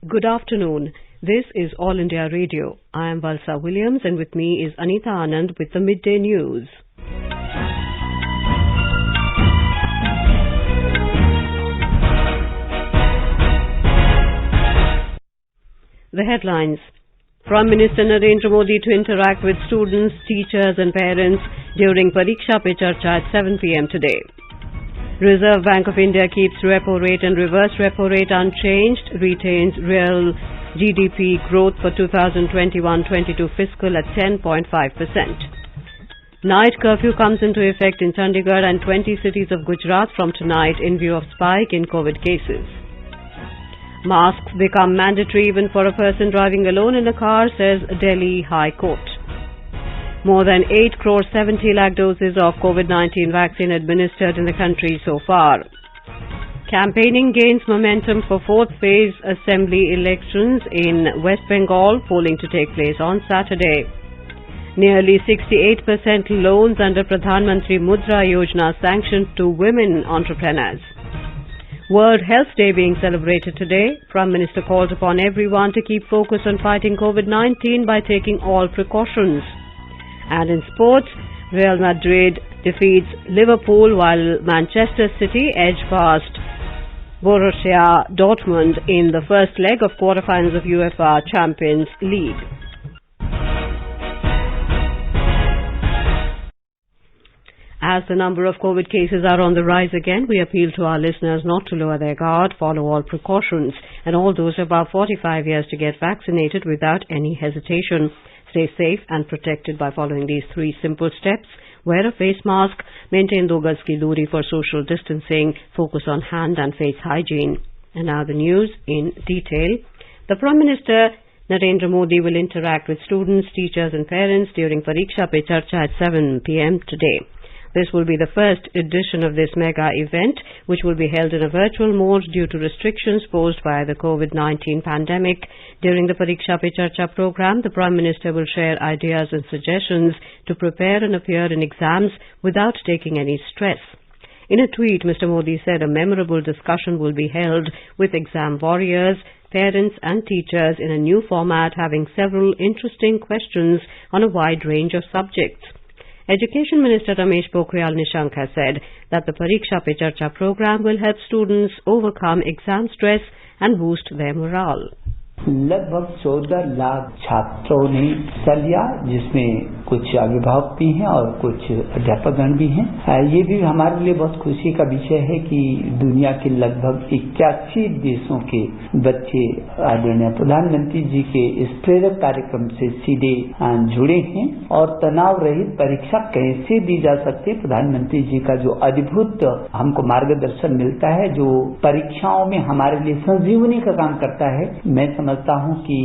Good afternoon. This is All India Radio. I am Valsa Williams and with me is Anita Anand with the Midday News. The headlines. Prime Minister Narendra Modi to interact with students, teachers and parents during Pariksha Pe Charcha at 7 p.m. today. Reserve Bank of India keeps repo rate and reverse repo rate unchanged, retains real GDP growth for 2021-22 fiscal at 10.5%. Night curfew comes into effect in Chandigarh and 20 cities of Gujarat from tonight in view of spike in COVID cases. Masks become mandatory even for a person driving alone in a car, says Delhi High Court. More than 8 crore 70 lakh doses of COVID-19 vaccine administered in the country so far. Campaigning gains momentum for fourth phase assembly elections in West Bengal, polling to take place on Saturday. Nearly 68% loans under Pradhan Mudra Yojana sanctioned to women entrepreneurs. World Health Day being celebrated today. Prime Minister called upon everyone to keep focus on fighting COVID-19 by taking all precautions. And in sports, Real Madrid defeats Liverpool while Manchester City edge past Borussia Dortmund in the first leg of quarterfinals of UEFA Champions League. As the number of COVID cases are on the rise again, we appeal to our listeners not to lower their guard, follow all precautions, and all those above 45 years to get vaccinated without any hesitation. Stay safe and protected by following these 3 simple steps. Wear a face mask, maintain 2 gaz ki doori for social distancing, focus on hand and face hygiene. And now the news in detail. The Prime Minister Narendra Modi will interact with students, teachers and parents during Pariksha Pe Charcha at 7 p.m. today. This will be the first edition of this mega event, which will be held in a virtual mode due to restrictions posed by the COVID-19 pandemic. During the Pariksha Pe Charcha program, the Prime Minister will share ideas and suggestions to prepare and appear in exams without taking any stress. In a tweet, Mr. Modi said a memorable discussion will be held with exam warriors, parents and teachers in a new format having several interesting questions on a wide range of subjects. Education Minister Ramesh Pokhriyal Nishank has said that the Pariksha Pe Charcha program will help students overcome exam stress and boost their morale. लगभग 14 लाख छात्रों ने हिस्सा लिया, जिसमें कुछ अभिभावक भी हैं और कुछ अध्यापकगण भी हैं। ये भी हमारे लिए बहुत खुशी का विषय है कि दुनिया के लगभग 81 देशों के बच्चे आदरणीय प्रधानमंत्री जी के इस प्रेरक कार्यक्रम से सीधे जुड़े हैं और तनाव रहित परीक्षा कैसे दी जा सकती है। प्रधानमंत्री जी का जो अद्भुत हमको मार्गदर्शन मिलता है, जो परीक्षाओं में हमारे लिए संजीवनी का काम करता है। मैं समझता हूं कि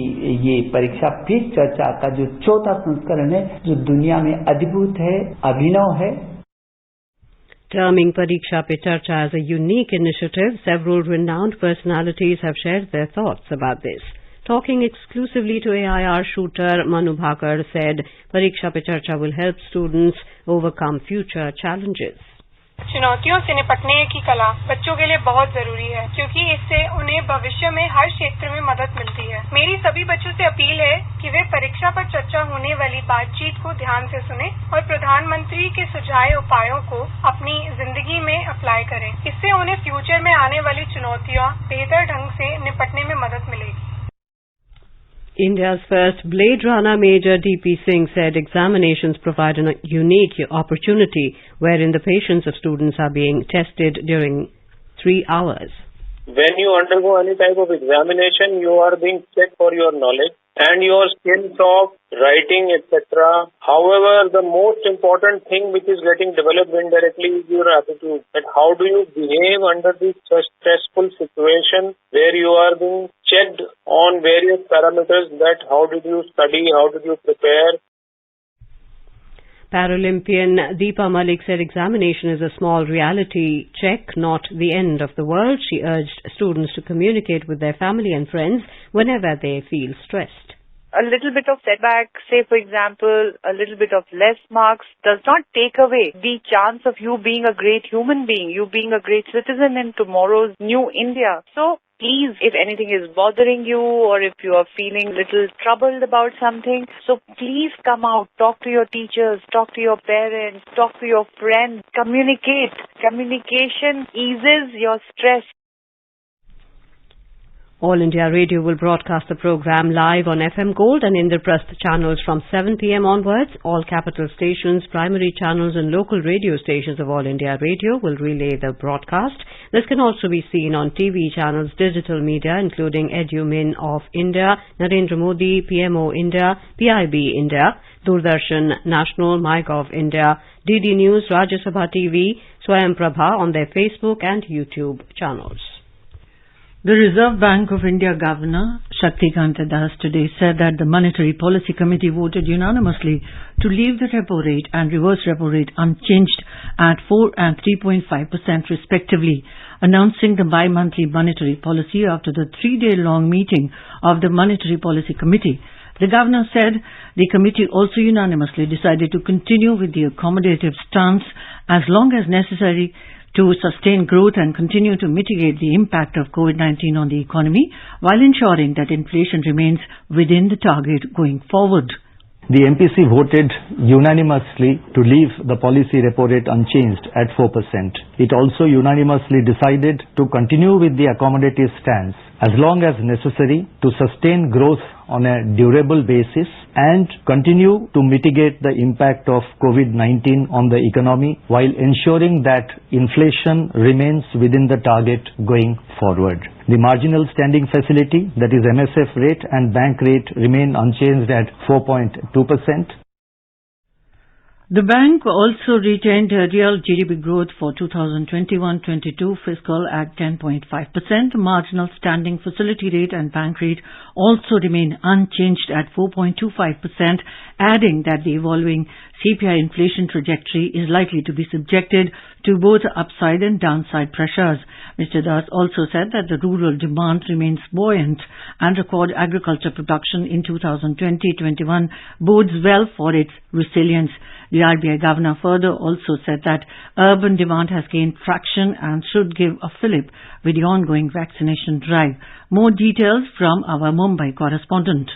ये परीक्षा पे चर्चा का जो 4था संस्करण है, जो दुनिया में अद्भुत है, अभिनव है। Terming Pariksha Pe Charcha as a unique initiative, several renowned personalities have shared their thoughts about this. Talking exclusively to AIR shooter, Manu Bhakar said Pariksha Pe Charcha will help students overcome future challenges. चुनौतियों से निपटने की कला बच्चों के लिए बहुत जरूरी है, क्योंकि इससे उन्हें भविष्य में हर क्षेत्र में मदद मिलती है। मेरी सभी बच्चों से अपील है कि वे परीक्षा पर चर्चा होने वाली बातचीत को ध्यान से सुनें और प्रधानमंत्री के सुझाए उपायों को अपनी जिंदगी में अप्लाई करें। इससे उन्हें फ्यूचर में आने वाली चुनौतियों बेहतर ढंग से निपटने में मदद मिलेगी। India's first Blade Runner Major D.P. Singh said examinations provide a unique opportunity wherein the patience of students are being tested during 3 hours. When you undergo any type of examination, you are being checked for your knowledge and your skills of writing, etc. However, the most important thing which is getting developed indirectly is your attitude. That how do you behave under this stressful situation where you are being checked on various parameters, that how did you study, how did you prepare. Paralympian Deepa Malik said examination is a small reality check, not the end of the world. She urged students to communicate with their family and friends whenever they feel stressed. A little bit of setback, say for example, a little bit of less marks does not take away the chance of you being a great human being, you being a great citizen in tomorrow's new India. So Please, if anything is bothering you or if you are feeling a little troubled about something, so please come out, talk to your teachers, talk to your parents, talk to your friends, communicate. Communication eases your stress. All India Radio will broadcast the program live on FM Gold and Indraprasth channels from 7 p.m. onwards. All capital stations, primary channels and local radio stations of All India Radio will relay the broadcast. This can also be seen on TV channels, digital media including EduMin of India, Narendra Modi, PMO India, PIB India, Doordarshan National, MyGov India, DD News, Rajya Sabha TV, Swayam Prabha on their Facebook and YouTube channels. The Reserve Bank of India Governor Shaktikanta Das today said that the Monetary Policy Committee voted unanimously to leave the repo rate and reverse repo rate unchanged at 4 and 3.5% respectively, announcing the bi-monthly monetary policy after the 3-day-long meeting of the Monetary Policy Committee. The Governor said the committee also unanimously decided to continue with the accommodative stance as long as necessary to sustain growth and continue to mitigate the impact of COVID-19 on the economy while ensuring that inflation remains within the target going forward. The MPC voted unanimously to leave the policy repo rate unchanged at 4%. It also unanimously decided to continue with the accommodative stance as long as necessary to sustain growth on a durable basis and continue to mitigate the impact of COVID-19 on the economy while ensuring that inflation remains within the target going forward. The marginal standing facility, that is MSF rate and bank rate, remain unchanged at 4.2%. The bank also retained real GDP growth for 2021-22 fiscal at 10.5%. Marginal standing facility rate and bank rate also remain unchanged at 4.25%, adding that the evolving CPI inflation trajectory is likely to be subjected to both upside and downside pressures. Mr. Das also said that the rural demand remains buoyant and record agriculture production in 2020-21 bodes well for its resilience. The RBI governor further also said that urban demand has gained traction and should give a fillip with the ongoing vaccination drive. More details from our Mumbai correspondent.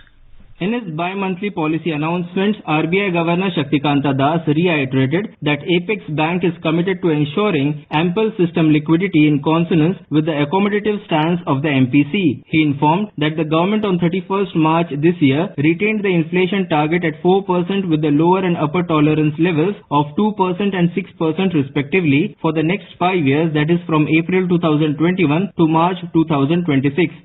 In his bi-monthly policy announcements, RBI Governor Shaktikanta Das reiterated that Apex Bank is committed to ensuring ample system liquidity in consonance with the accommodative stance of the MPC. He informed that the government on 31st March this year retained the inflation target at 4% with the lower and upper tolerance levels of 2% and 6% respectively for the next 5 years, that is from April 2021 to March 2026.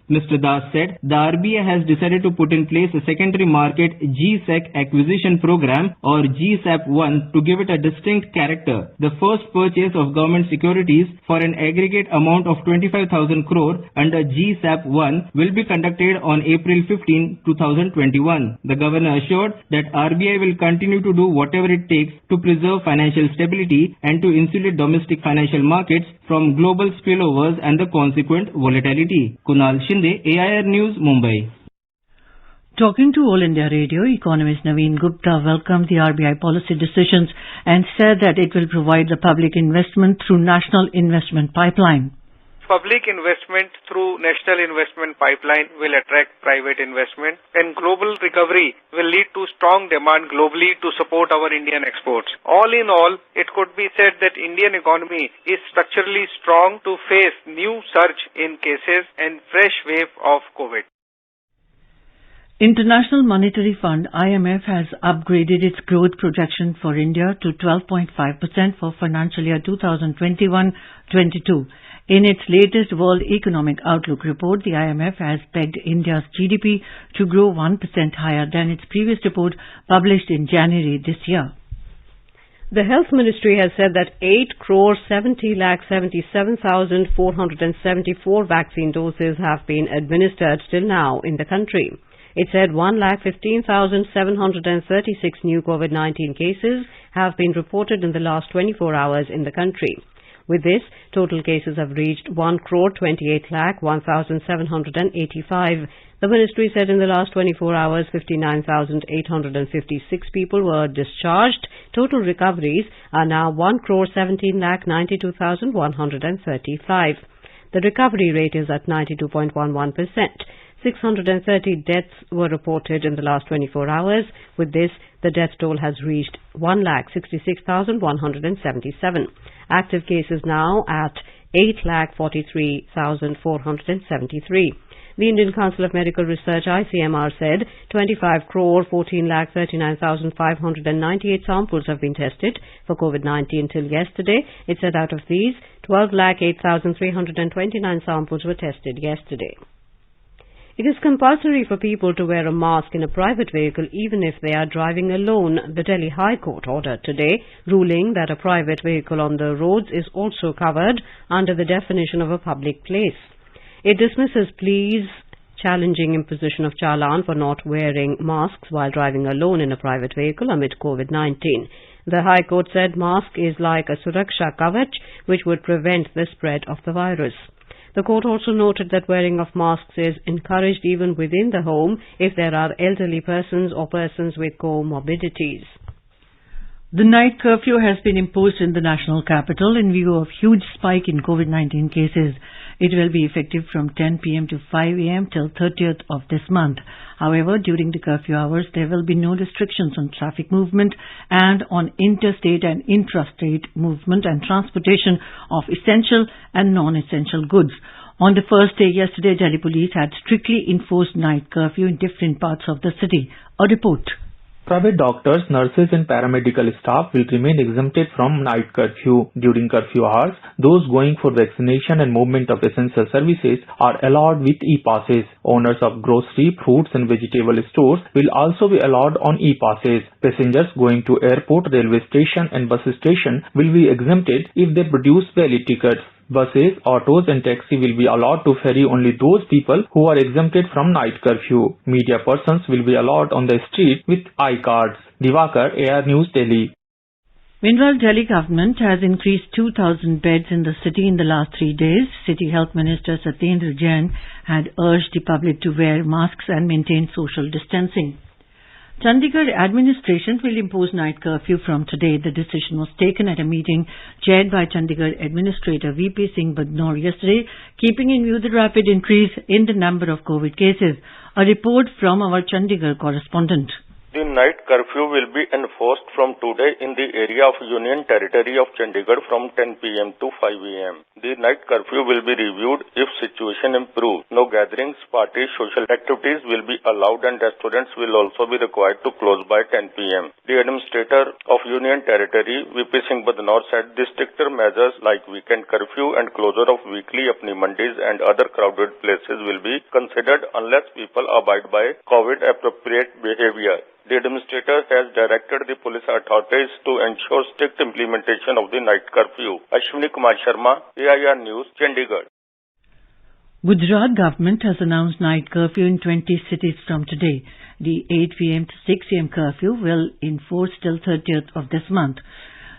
Mr. Das said the RBI has decided to put in place a secondary market GSEC acquisition program or GSAP-1 to give it a distinct character. The first purchase of government securities for an aggregate amount of 25,000 crore under GSAP-1 will be conducted on April 15, 2021. The governor assured that RBI will continue to do whatever it takes to preserve financial stability and to insulate domestic financial markets from global spillovers and the consequent volatility. Kunal Shinde, AIR News, Mumbai. Talking to All India Radio, economist Naveen Gupta welcomed the RBI policy decisions and said that it will provide the public investment through National Investment Pipeline. Public investment through National Investment Pipeline will attract private investment, and global recovery will lead to strong demand globally to support our Indian exports. All in all, it could be said that Indian economy is structurally strong to face new surge in cases and fresh wave of COVID. International Monetary Fund IMF has upgraded its growth projection for India to 12.5% for financial year 2021-22. In its latest World Economic Outlook report, the IMF has pegged India's GDP to grow 1% higher than its previous report published in January this year. The Health Ministry has said that 8,70,77,474 vaccine doses have been administered till now in the country. It said 1,15,736 new COVID-19 cases have been reported in the last 24 hours in the country. With this, total cases have reached 1,28,01,785. The ministry said in the last 24 hours, 59,856 people were discharged. Total recoveries are now 1,17,92,135. The recovery rate is at 92.11%. 630 deaths were reported in the last 24 hours. With this, the death toll has reached 1,66,177. Active cases now at 8,43,473. The Indian Council of Medical Research (ICMR) said 25 crore 14,39,598 samples have been tested for COVID-19 till yesterday. It said out of these, 12,08,329 samples were tested yesterday. It is compulsory for people to wear a mask in a private vehicle even if they are driving alone, the Delhi High Court ordered today, ruling that a private vehicle on the roads is also covered under the definition of a public place. It dismisses pleas challenging imposition of challan for not wearing masks while driving alone in a private vehicle amid COVID-19. The High Court said mask is like a Suraksha Kavach which would prevent the spread of the virus. The court also noted that wearing of masks is encouraged even within the home if there are elderly persons or persons with comorbidities. The night curfew has been imposed in the national capital in view of huge spike in COVID-19 cases. It will be effective from 10 p.m. to 5 a.m. till 30th of this month. However, during the curfew hours, there will be no restrictions on traffic movement and on interstate and intrastate movement and transportation of essential and non-essential goods. On the first day yesterday, Delhi police had strictly enforced night curfew in different parts of the city. A report. Private doctors, nurses and paramedical staff will remain exempted from night curfew. During curfew hours, those going for vaccination and movement of essential services are allowed with e-passes. Owners of grocery, fruits and vegetable stores will also be allowed on e-passes. Passengers going to airport, railway station and bus station will be exempted if they produce valid tickets. Buses, autos and taxi will be allowed to ferry only those people who are exempted from night curfew. Media persons will be allowed on the street with I-cards. Divakar, AR News, Delhi. Meanwhile, Delhi government has increased 2,000 beds in the city in the last 3 days. City Health Minister Satyendra Jain had urged the public to wear masks and maintain social distancing. Chandigarh administration will impose night curfew from today. The decision was taken at a meeting chaired by Chandigarh Administrator VP Singh Badnor yesterday, keeping in view the rapid increase in the number of COVID cases. A report from our Chandigarh correspondent. The night curfew will be enforced from today in the area of Union Territory of Chandigarh from 10 p.m. to 5 a.m. The night curfew will be reviewed if situation improves. No gatherings, parties, social activities will be allowed and restaurants will also be required to close by 10 p.m. The Administrator of Union Territory, VP Singh Badnor, said the stricter measures like weekend curfew and closure of weekly apni mandis and other crowded places will be considered unless people abide by COVID-appropriate behavior. The Administrator has directed the police authorities to ensure strict implementation of the night curfew. Ashwini Kumar Sharma, AIR News, Chandigarh. Gujarat government has announced night curfew in 20 cities from today. The 8 p.m. to 6 a.m. curfew will enforce till 30th of this month.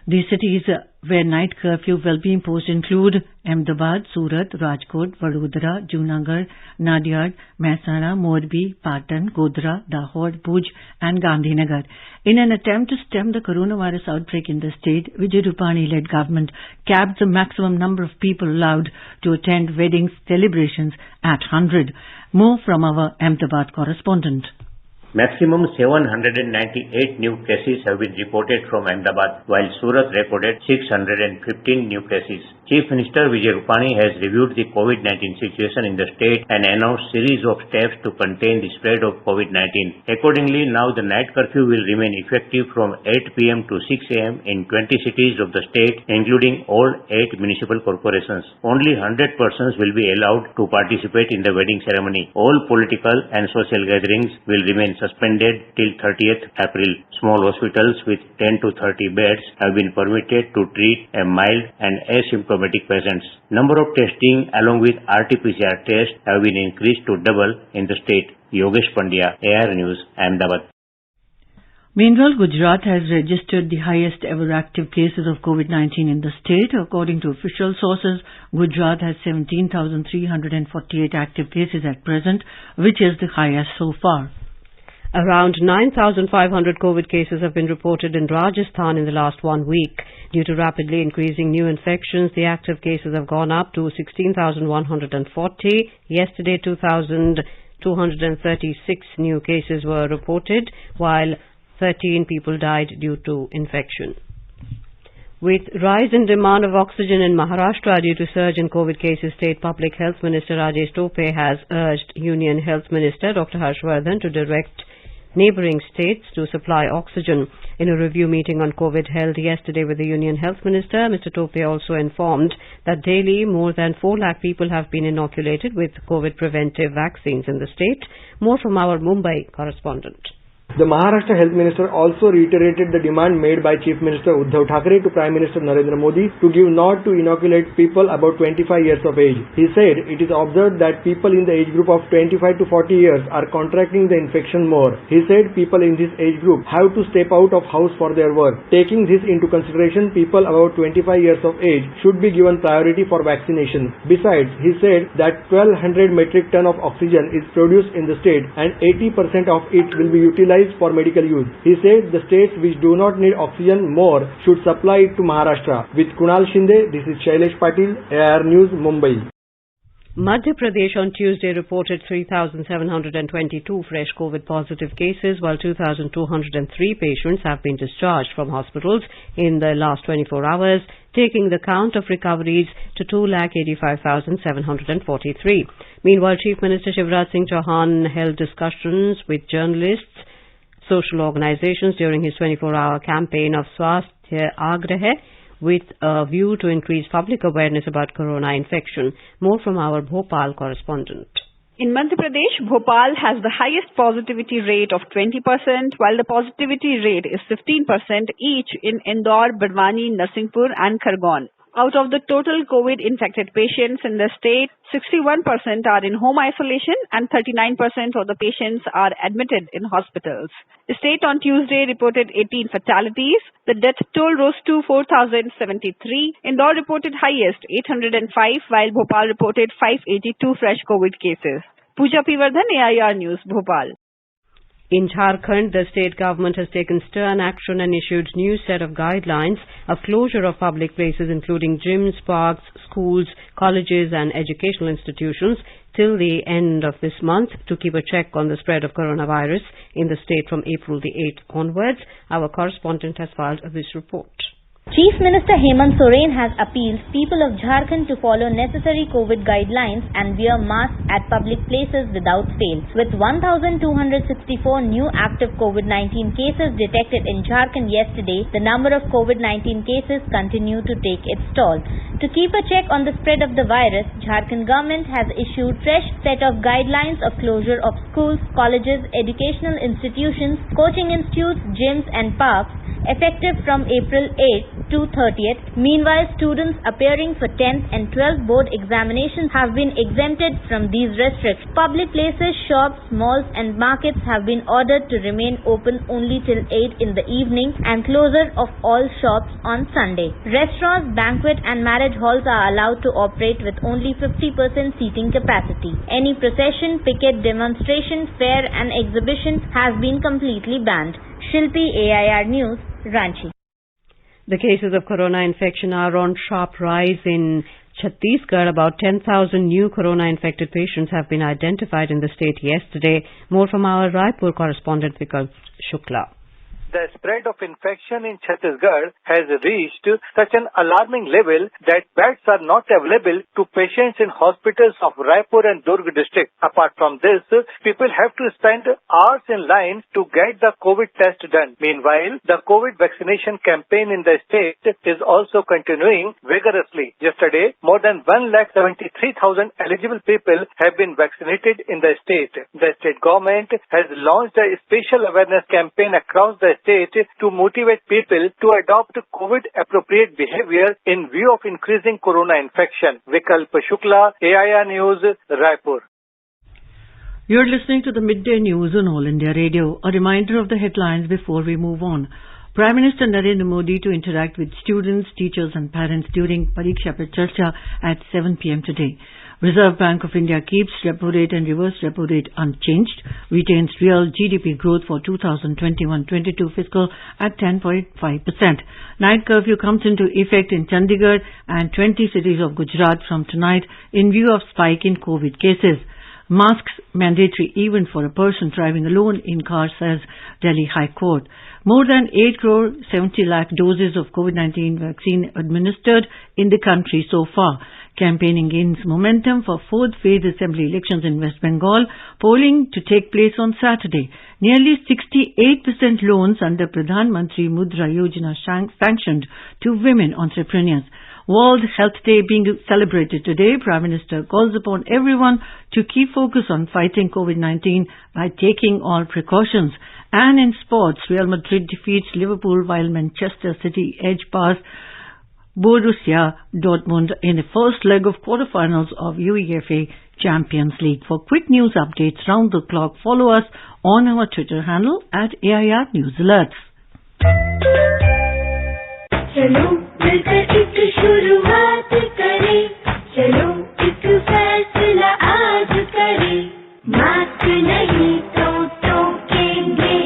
The cities where night curfew will be imposed include Ahmedabad, Surat, Rajkot, Vadodara, Junagadh, Nadiad, Mehsana, Morbi, Patan, Godhra, Dahod, Bhuj and Gandhinagar. In an attempt to stem the coronavirus outbreak in the state, Vijay Rupani-led government capped the maximum number of people allowed to attend weddings celebrations at 100. More from our Ahmedabad correspondent. Maximum 798 new cases have been reported from Ahmedabad, while Surat recorded 615 new cases. Chief Minister Vijay Rupani has reviewed the COVID-19 situation in the state and announced series of steps to contain the spread of COVID-19. Accordingly, now the night curfew will remain effective from 8 p.m. to 6 a.m. in 20 cities of the state, including all 8 municipal corporations. Only 100 persons will be allowed to participate in the wedding ceremony. All political and social gatherings will remain suspended till 30th April. Small hospitals with 10 to 30 beds have been permitted to treat a mild and asymptomatic patients. Number of testing along with RT-PCR tests have been increased to double in the state. Yogesh Pandya, AR News, Ahmedabad. Meanwhile, Gujarat has registered the highest ever active cases of COVID-19 in the state. According to official sources, Gujarat has 17,348 active cases at present, which is the highest so far. Around 9,500 COVID cases have been reported in Rajasthan in the last 1 week. Due to rapidly increasing new infections, the active cases have gone up to 16,140. Yesterday, 2,236 new cases were reported, while 13 people died due to infection. With rise in demand of oxygen in Maharashtra due to surge in COVID cases, State Public Health Minister Rajesh Tope has urged Union Health Minister Dr. Harshvardhan to direct neighbouring states to supply oxygen. In a review meeting on COVID held yesterday with the Union Health Minister, Mr. Tope also informed that daily more than 4 lakh people have been inoculated with COVID preventive vaccines in the state. More from our Mumbai correspondent. The Maharashtra Health Minister also reiterated the demand made by Chief Minister Uddhav Thackeray to Prime Minister Narendra Modi to give nod to inoculate people about 25 years of age. He said it is observed that people in the age group of 25 to 40 years are contracting the infection more. He said people in this age group have to step out of house for their work. Taking this into consideration, people about 25 years of age should be given priority for vaccination. Besides, he said that 1200 metric ton of oxygen is produced in the state and 80% of it will be utilized for medical use. He said the states which do not need oxygen more should supply it to Maharashtra. With Kunal Shinde, this is Shailesh Patil, AIR News, Mumbai. Madhya Pradesh on Tuesday reported 3,722 fresh COVID positive cases, while 2,203 patients have been discharged from hospitals in the last 24 hours, taking the count of recoveries to 2,85,743. Meanwhile, Chief Minister Shivraj Singh Chauhan held discussions with journalists, social organizations during his 24-hour campaign of Swasthya Agrah with a view to increase public awareness about corona infection. More from our Bhopal correspondent. In Madhya Pradesh, Bhopal has the highest positivity rate of 20%, while the positivity rate is 15% each in Indore, Barwani, Narsingpur and Khargone. Out of the total COVID-infected patients in the state, 61% are in home isolation and 39% of the patients are admitted in hospitals. The state on Tuesday reported 18 fatalities. The death toll rose to 4,073. Indore reported highest, 805, while Bhopal reported 582 fresh COVID cases. Pooja Pivardhan, AIR News, Bhopal. In Jharkhand, the state government has taken stern action and issued new set of guidelines of closure of public places including gyms, parks, schools, colleges and educational institutions till the end of this month to keep a check on the spread of coronavirus in the state from April the 8th onwards. Our correspondent has filed this report. Chief Minister Hemant Soren has appealed people of Jharkhand to follow necessary COVID guidelines and wear masks at public places without fail. With 1,264 new active COVID-19 cases detected in Jharkhand yesterday, the number of COVID-19 cases continue to take its toll. To keep a check on the spread of the virus, Jharkhand government has issued fresh set of guidelines of closure of schools, colleges, educational institutions, coaching institutes, gyms and parks, effective from April 8th to 30th. Meanwhile, students appearing for 10th and 12th board examinations have been exempted from these restrictions. Public places, shops, malls and markets have been ordered to remain open only till 8 in the evening and closure of all shops on Sunday. Restaurants, banquet and marriage halls are allowed to operate with only 50% seating capacity. Any procession, picket, demonstration, fair and exhibition has been completely banned. Shilpi, AIR News, Ranchi. The cases of corona infection are on sharp rise in Chhattisgarh. About 10,000 new corona-infected patients have been identified in the state yesterday. More from our Raipur correspondent Vikas Shukla. The spread of infection in Chhattisgarh has reached such an alarming level that beds are not available to patients in hospitals of Raipur and Durg district. Apart from this, people have to spend hours in line to get the COVID test done. Meanwhile, the COVID vaccination campaign in the state is also continuing vigorously. Yesterday, more than 1,73,000 eligible people have been vaccinated in the state. The state government has launched a special awareness campaign across the state to motivate people to adopt COVID-appropriate behavior in view of increasing corona infection. Vikalp Shukla, AIR News, Raipur. You're listening to the Midday News on All India Radio. A reminder of the headlines before we move on. Prime Minister Narendra Modi to interact with students, teachers and parents during Pariksha Pe Charcha at 7 p.m. today. Reserve Bank of India keeps repo rate and reverse repo rate unchanged, retains real GDP growth for 2021-22 fiscal at 10.5%. Night curfew comes into effect in Chandigarh and 20 cities of Gujarat from tonight in view of spike in COVID cases. Masks mandatory even for a person driving alone in car, says Delhi High Court. More than 8 crore 70 lakh doses of COVID-19 vaccine administered in the country so far. Campaigning gains momentum for fourth phase assembly elections in West Bengal, polling to take place on Saturday. Nearly 68% loans under Pradhan, Mantri, Mudra, Yojana sanctioned to women entrepreneurs. World Health Day being celebrated today, Prime Minister calls upon everyone to keep focus on fighting COVID-19 by taking all precautions. And in sports, Real Madrid defeats Liverpool while Manchester City edge past Borussia Dortmund in the first leg of quarterfinals of UEFA Champions League. For quick news updates round the clock, follow us on our Twitter handle at AIR News Alerts. चलो मिलकर एक शुरुआत करें, चलो एक फैसला आज करें, मास्क नहीं तो टोकेंगे,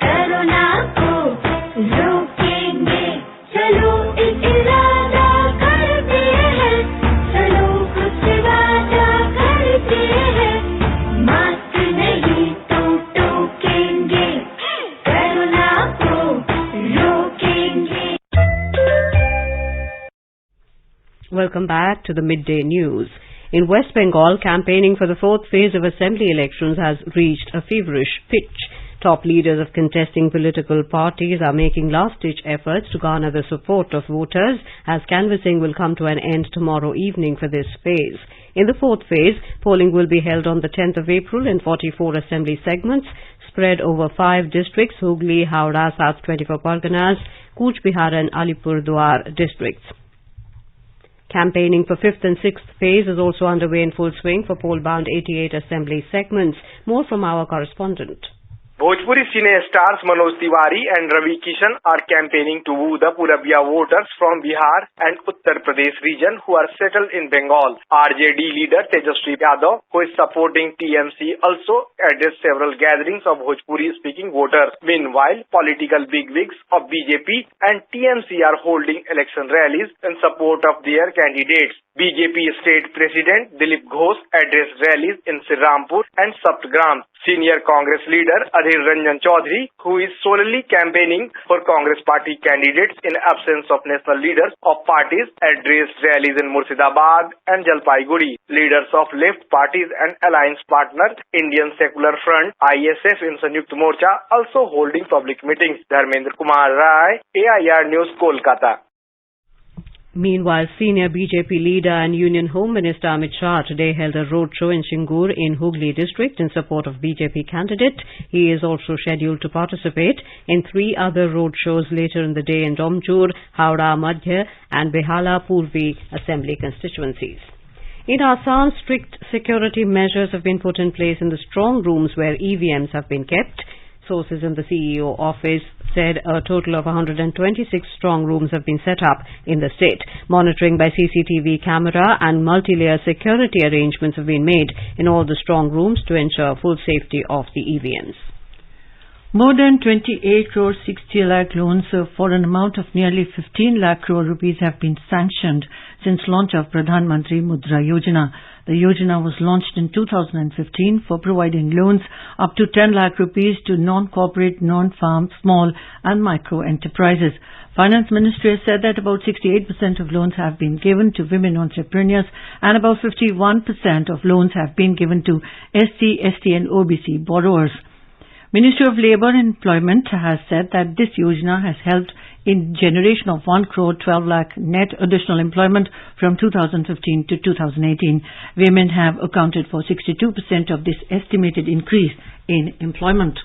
कोरोना को रोकेंगे, चलो एक इरादा करते हैं, चलो कुछ वादा करते हैं, मास्क नहीं तो टोकेंगे, कोरोना को रोकेंगे. Welcome back to the Midday News. In West Bengal, campaigning for the fourth phase of assembly elections has reached a feverish pitch. Top leaders of contesting political parties are making last-ditch efforts to garner the support of voters, as canvassing will come to an end tomorrow evening for this phase. In the fourth phase, polling will be held on the 10th of April in 44 assembly segments spread over 5 districts: Hooghly, Howrah, South 24 Parganas, Cooch Behar and Alipurduar districts. Campaigning for 5th and 6th phase is also underway in full swing for poll-bound 88 assembly segments. More from our correspondent. Bhojpuri cine stars Manoj Tiwari and Ravi Kishan are campaigning to woo the Purabia voters from Bihar and Uttar Pradesh region who are settled in Bengal. RJD leader Tejaswi Yadav, who is supporting TMC, also addressed several gatherings of Bhojpuri-speaking voters. Meanwhile, political bigwigs of BJP and TMC are holding election rallies in support of their candidates. BJP State President Dilip Ghosh addressed rallies in Srirampur and Saptgram. Senior Congress leader Adhir Ranjan Chaudhary, who is solely campaigning for Congress party candidates in absence of national leaders of parties, addressed rallies in Murshidabad and Jalpaiguri. Leaders of left parties and alliance partner Indian Secular Front ISF in Sanyukt Morcha also holding public meetings. Dharmendra Kumar Rai, AIR News, Kolkata. Meanwhile, senior BJP leader and Union Home Minister Amit Shah today held a roadshow in Shingur in Hooghly district in support of BJP candidate. He is also scheduled to participate in 3 other roadshows later in the day in Domjur, Howrah Madhya and Behala Purvi assembly constituencies. In Assam, strict security measures have been put in place in the strong rooms where EVMs have been kept. Sources in the CEO office said a total of 126 strong rooms have been set up in the state. Monitoring by CCTV camera and multi-layer security arrangements have been made in all the strong rooms to ensure full safety of the EVMs. More than 28 crore 60 lakh loans for an amount of nearly 15 lakh crore rupees have been sanctioned since launch of Pradhan Mantri Mudra Yojana. The Yojana was launched in 2015 for providing loans up to 10 lakh rupees to non-corporate, non-farm, small and micro enterprises. Finance Ministry has said that about 68% of loans have been given to women entrepreneurs and about 51% of loans have been given to SC, ST and OBC borrowers. Ministry of Labour and Employment has said that this Yojana has helped in generation of 1 crore 12 lakh net additional employment from 2015 to 2018. Women have accounted for 62% of this estimated increase in employment.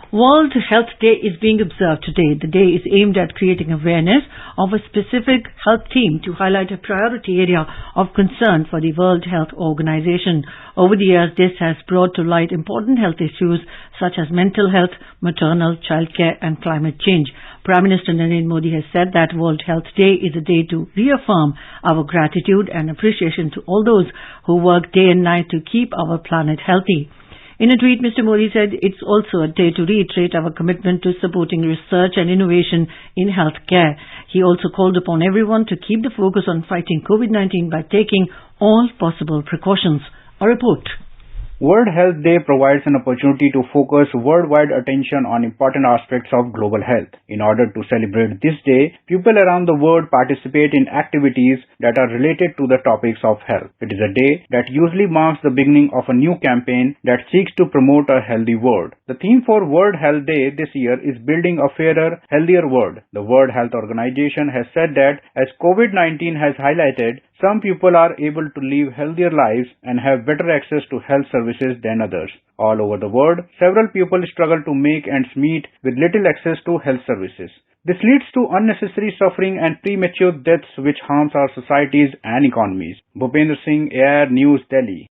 World Health Day is being observed today. The day is aimed at creating awareness of a specific health theme to highlight a priority area of concern for the World Health Organization. Over the years, this has brought to light important health issues such as mental health, maternal, childcare and climate change. Prime Minister Narendra Modi has said that World Health Day is a day to reaffirm our gratitude and appreciation to all those who work day and night to keep our planet healthy. In a tweet, Mr. Modi said it's also a day to reiterate our commitment to supporting research and innovation in healthcare. He also called upon everyone to keep the focus on fighting COVID-19 by taking all possible precautions. A report. World Health Day provides an opportunity to focus worldwide attention on important aspects of global health. In order to celebrate this day, people around the world participate in activities that are related to the topics of health. It is a day that usually marks the beginning of a new campaign that seeks to promote a healthy world. The theme for World Health Day this year is Building a Fairer, Healthier World. The World Health Organization has said that as COVID-19 has highlighted, some people are able to live healthier lives and have better access to health services than others. All over the world, several people struggle to make ends meet with little access to health services. This leads to unnecessary suffering and premature deaths which harms our societies and economies. Bhupendra Singh, AIR News, Delhi.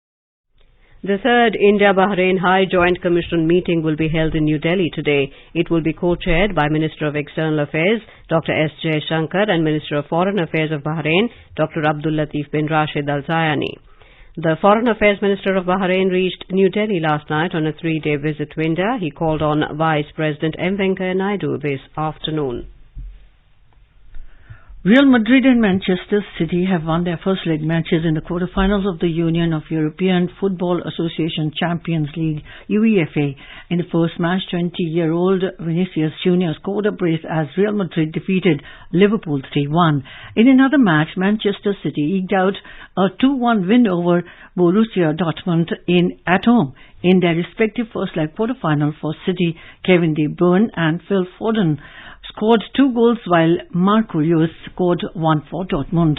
The third India-Bahrain High Joint Commission meeting will be held in New Delhi today. It will be co-chaired by Minister of External Affairs, Dr. S. Jaishankar, and Minister of Foreign Affairs of Bahrain, Dr. Abdul Latif bin Rashid Al Zayani. The Foreign Affairs Minister of Bahrain reached New Delhi last night on a 3-day visit to India. He called on Vice President M. Venkaiah Naidu this afternoon. Real Madrid and Manchester City have won their first leg matches in the quarterfinals of the Union of European Football Association Champions League (UEFA). In the first match, 20-year-old Vinicius Junior scored a brace as Real Madrid defeated Liverpool 3-1. In another match, Manchester City eked out a 2-1 win over Borussia Dortmund at home. In their respective first leg quarterfinal for City, Kevin De Bruyne and Phil Foden scored 2 goals while Marco Reus scored 1 for Dortmund.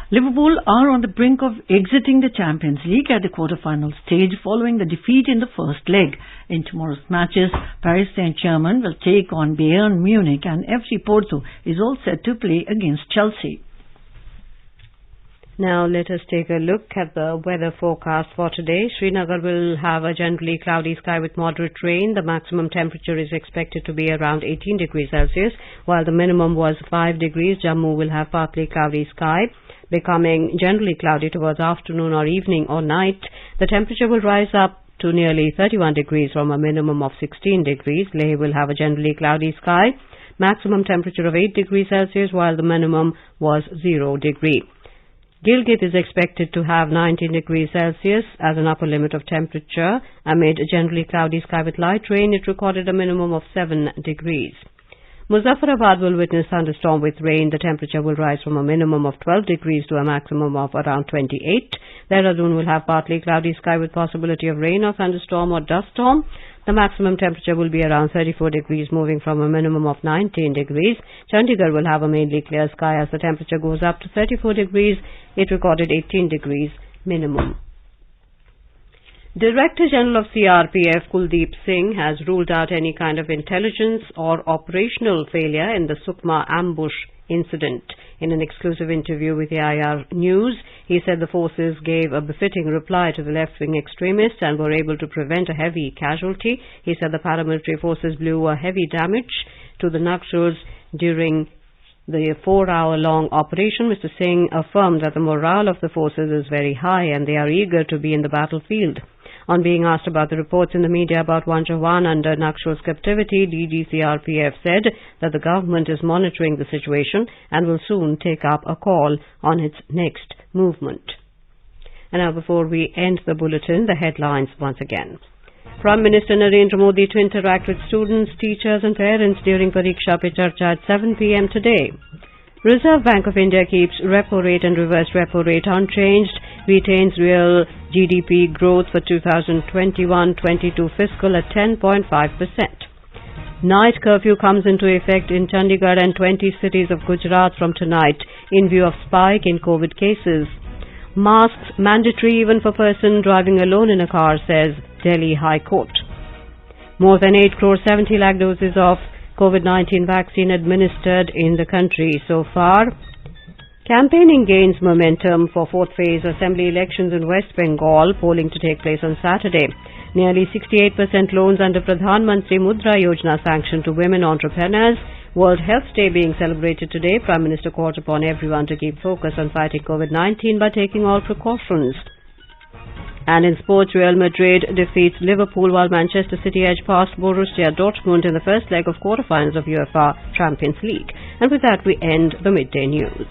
Liverpool are on the brink of exiting the Champions League at the quarter-final stage following the defeat in the first leg. In tomorrow's matches, Paris Saint-Germain will take on Bayern Munich and FC Porto is all set to play against Chelsea. Now let us take a look at the weather forecast for today. Srinagar will have a generally cloudy sky with moderate rain. The maximum temperature is expected to be around 18 degrees Celsius, while the minimum was 5 degrees. Jammu will have partly cloudy sky, becoming generally cloudy towards afternoon or evening or night. The temperature will rise up to nearly 31 degrees from a minimum of 16 degrees. Leh will have a generally cloudy sky, maximum temperature of 8 degrees Celsius, while the minimum was 0 degree. Gilgit is expected to have 19 degrees Celsius as an upper limit of temperature. Amid a generally cloudy sky with light rain, it recorded a minimum of 7 degrees. Muzaffarabad will witness thunderstorm with rain. The temperature will rise from a minimum of 12 degrees to a maximum of around 28. Dehradun will have partly cloudy sky with possibility of rain or thunderstorm or dust storm. The maximum temperature will be around 34 degrees, moving from a minimum of 19 degrees. Chandigarh will have a mainly clear sky as the temperature goes up to 34 degrees. It recorded 18 degrees minimum. Director General of CRPF Kuldeep Singh has ruled out any kind of intelligence or operational failure in the Sukma ambush incident. In an exclusive interview with AIR News, he said the forces gave a befitting reply to the left-wing extremists and were able to prevent a heavy casualty. He said the paramilitary forces blew a heavy damage to the Naxals during the 4-hour-long operation. Mr. Singh affirmed that the morale of the forces is very high and they are eager to be in the battlefield. On being asked about the reports in the media about one Jawan under Naxal's captivity, DGCRPF said that the government is monitoring the situation and will soon take up a call on its next movement. And now, before we end the bulletin, the headlines once again. Prime Minister Narendra Modi to interact with students, teachers and parents during Pariksha Pe Charcha at 7 p.m. today. Reserve Bank of India keeps repo rate and reverse repo rate unchanged, retains real GDP growth for 2021-22 fiscal at 10.5%. Night curfew comes into effect in Chandigarh and 20 cities of Gujarat from tonight in view of spike in COVID cases. Masks mandatory even for person driving alone in a car, says Delhi High Court. More than 8 crore 70 lakh doses of COVID-19 vaccine administered in the country so far. Campaigning gains momentum for fourth phase assembly elections in West Bengal, polling to take place on Saturday. Nearly 68% loans under Pradhan, Mantri, Mudra, Yojana sanctioned to women entrepreneurs. World Health Day being celebrated today. Prime Minister called upon everyone to keep focus on fighting COVID-19 by taking all precautions. And in sports, Real Madrid defeats Liverpool while Manchester City edge past Borussia Dortmund in the first leg of quarterfinals of UEFA Champions League. And with that, we end the midday news.